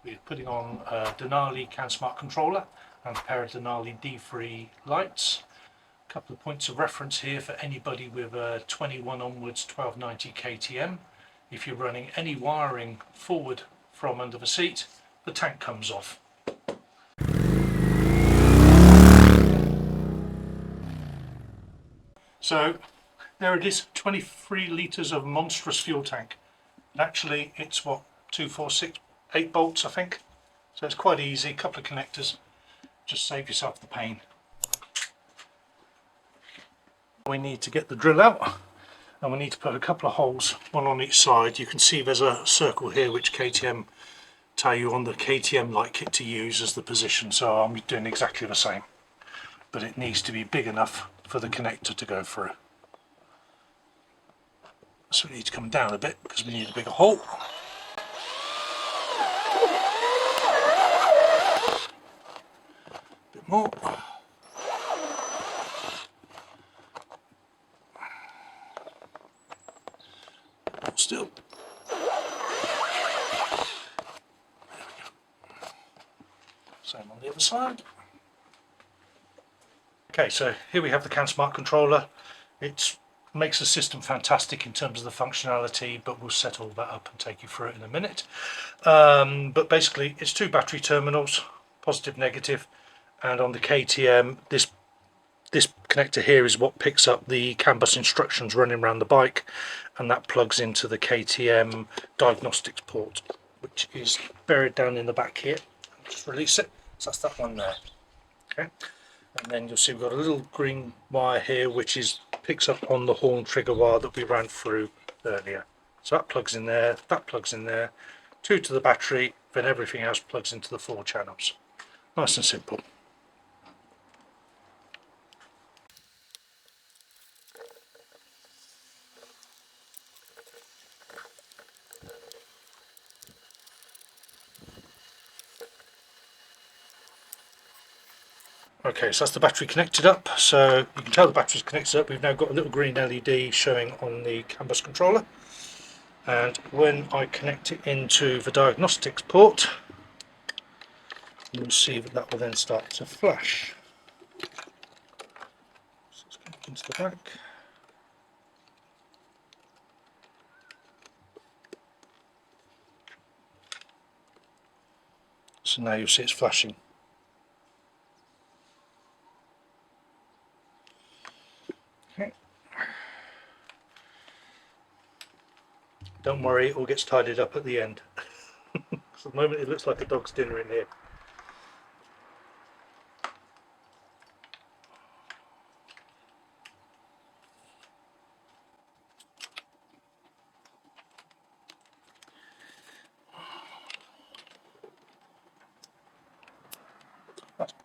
we're putting on a Denali CANsmart controller and a pair of Denali D3 lights. A couple of points of reference here for anybody with a 21 onwards 1290 KTM. If you're running any wiring forward from under the seat, the tank comes off. So there it is, 23 litres of monstrous fuel tank. And actually it's what, 2, 4, 6, 8 bolts I think. So it's quite easy, a couple of connectors, just save yourself the pain. We need to get the drill out and we need to put a couple of holes, one on each side. You can see there's a circle here which KTM tell you on the KTM light kit to use as the position, so I'm doing exactly the same. But it needs to be big enough for the connector to go through. So we need to come down a bit because we need a bigger hole. A bit more. Still. Same on the other side. Okay, so here we have the CANsmart controller. It makes the system fantastic in terms of the functionality, but we'll set all that up and take you through it in a minute. But basically it's 2 battery terminals, positive, negative, and on the KTM this connector here is what picks up the CAN bus instructions running around the bike, and that plugs into the KTM diagnostics port, which is buried down in the back here. Just release it, so that's that one there. Okay, and then you'll see we've got a little green wire here which picks up on the horn trigger wire that we ran through earlier. So that plugs in there, that plugs in there, 2 to the battery, then everything else plugs into the 4 channels. Nice and simple. Okay, so that's the battery connected up, so you can tell the battery's connected up. We've now got a little green LED showing on the CAN bus controller, and when I connect it into the diagnostics port, you'll see that that will then start to flash. So let's connect into the back. So now you'll see it's flashing. Okay. Don't worry, it all gets tidied up at the end. So at the moment it looks like a dog's dinner in here.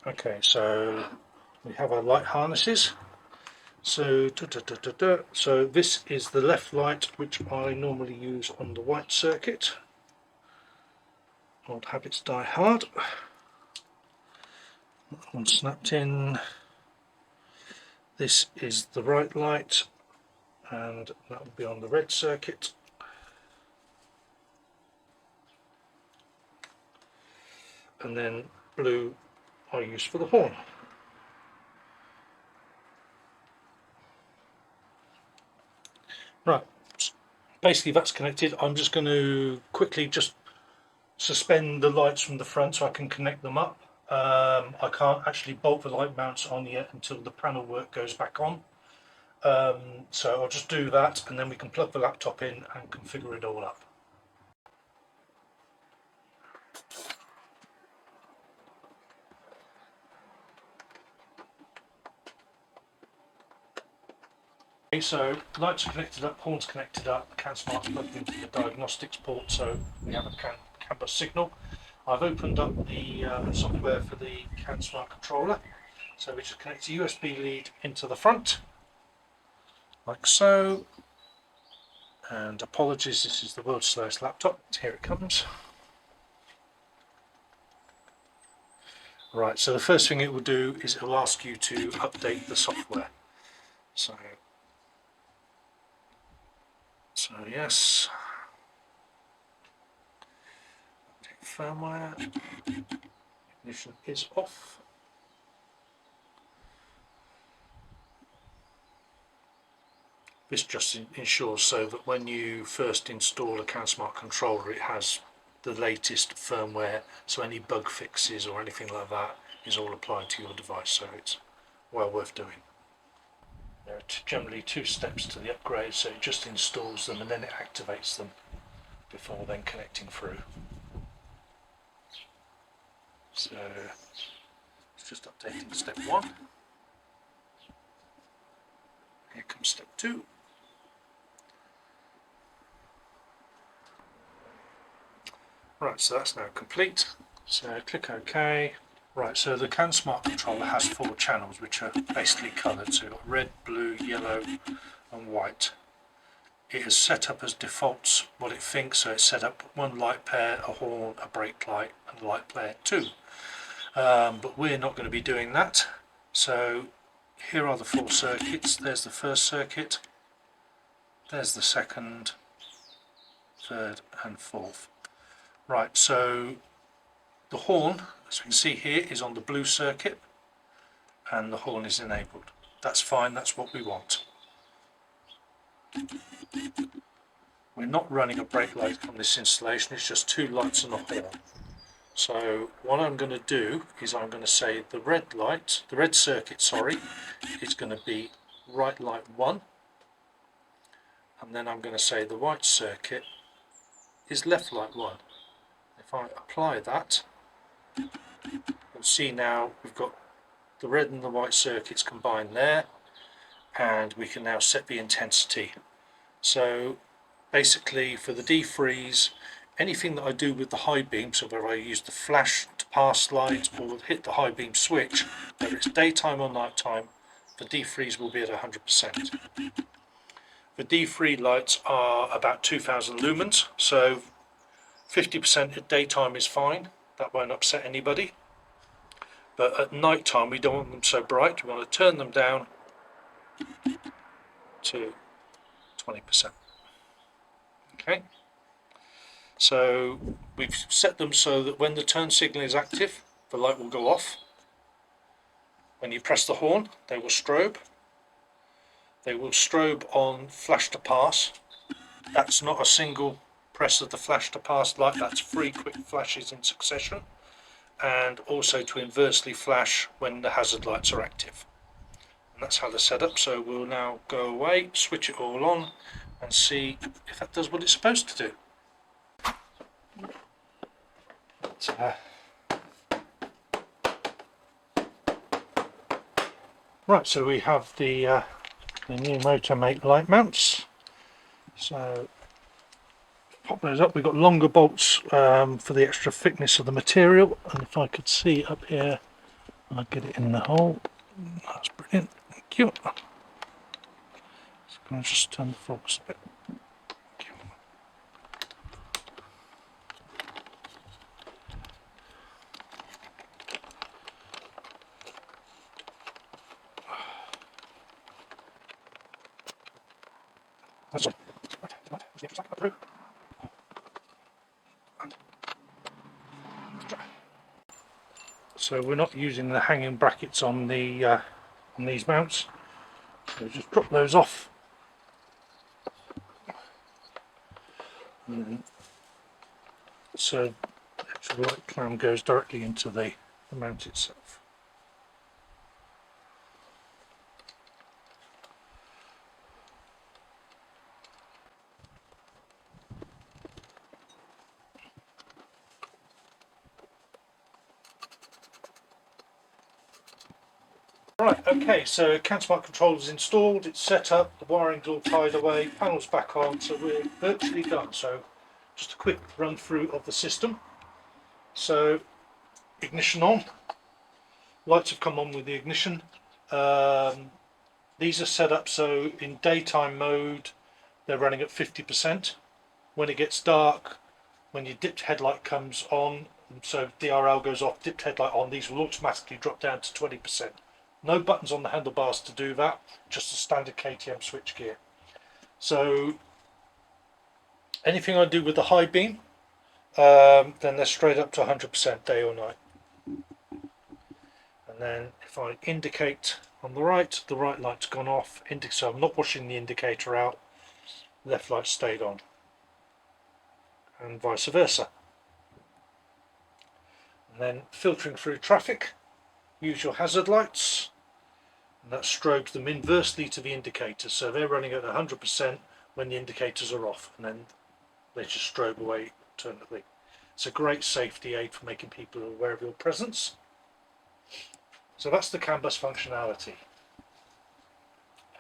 Okay, so we have our light harnesses. So, so this is the left light which I normally use on the white circuit. Old habits die hard. That one snapped in. This is the right light, and that will be on the red circuit. And then blue I use for the horn. Right, basically that's connected. I'm just going to quickly just suspend the lights from the front so I can connect them up. I can't actually bolt the light mounts on yet until the panel work goes back on. So I'll just do that and then we can plug the laptop in and configure it all up. Okay, so lights are connected up, horns connected up, CANsmart's plugged into the diagnostics port, so we have a CAN bus signal. I've opened up the software for the CANsmart controller, so we just connect a USB lead into the front, like so. And apologies, this is the world's slowest laptop. Here it comes. Right, so the first thing it will do is it will ask you to update the software. So yes. firmware. Ignition is off. This just ensures so that when you first install a CANsmart controller, it has the latest firmware, so any bug fixes or anything like that is all applied to your device, so it's well worth doing. There are generally 2 steps to the upgrade, so it just installs them and then it activates them before then connecting through. So it's just updating step 1. Here comes step 2. Right, so that's now complete. So click OK. Right, so the CANsmart controller has 4 channels which are basically coloured. So you've got red, blue, yellow and white. It is set up as defaults what it thinks, so it's set up 1 light pair, a horn, a brake light and a light pair 2. But we're not going to be doing that. So here are the 4 circuits. There's the first circuit, there's the second, third and fourth. Right, so the horn, as we can see here, is on the blue circuit and the horn is enabled. That's fine, that's what we want. We're not running a brake light on this installation, it's just 2 lights and a horn. So what I'm going to do is I'm going to say the red light, the red circuit, sorry, is going to be right light 1, and then I'm going to say the white circuit is left light 1. If I apply that, you'll see now we've got the red and the white circuits combined there, and we can now set the intensity. So basically for the D3s, anything that I do with the high beam, so whether I use the flash to pass light or hit the high beam switch, whether it's daytime or night time, the D3s will be at 100%. The D3 lights are about 2000 lumens, so 50% at daytime is fine, that won't upset anybody. But at night time we don't want them so bright, we want to turn them down to 20%. Okay, so we've set them so that when the turn signal is active, the light will go off. When you press the horn, they will strobe. They will strobe on flash to pass. That's not a single press of the flash to pass light, that's 3 quick flashes in succession, and also to inversely flash when the hazard lights are active. And that's how they're set up. So we'll now go away, switch it all on and see if that does what it's supposed to do. Right, so we have the new Moto-Mate light mounts. So pop those up. We've got longer bolts for the extra thickness of the material, and if I could see up here, I'd get it in the hole. That's brilliant, thank you. I'm going to just turn the focus a bit. Thank you. That's it. So we're not using the hanging brackets on the on these mounts. So just drop those off. And then, so the actual light clamp goes directly into the mount itself. Right, okay, so CANsmart controller is installed, it's set up, the wiring's all tied away, panel's back on, so we're virtually done. So just a quick run through of the system. So ignition on, lights have come on with the ignition. These are set up so in daytime mode they're running at 50%. When it gets dark, when your dipped headlight comes on, so DRL goes off, dipped headlight on, these will automatically drop down to 20%. No buttons on the handlebars to do that, just a standard KTM switchgear. So anything I do with the high beam, then they're straight up to 100% day or night. And then if I indicate on the right light's gone off, so I'm not pushing the indicator out, left light stayed on, and vice versa. And then filtering through traffic, use your hazard lights, and that strobes them inversely to the indicators, so they're running at 100% when the indicators are off, and then they just strobe away alternately. It's a great safety aid for making people aware of your presence. So that's the CAN bus functionality,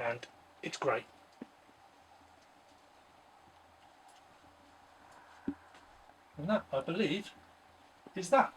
and it's great. And that, I believe, is that.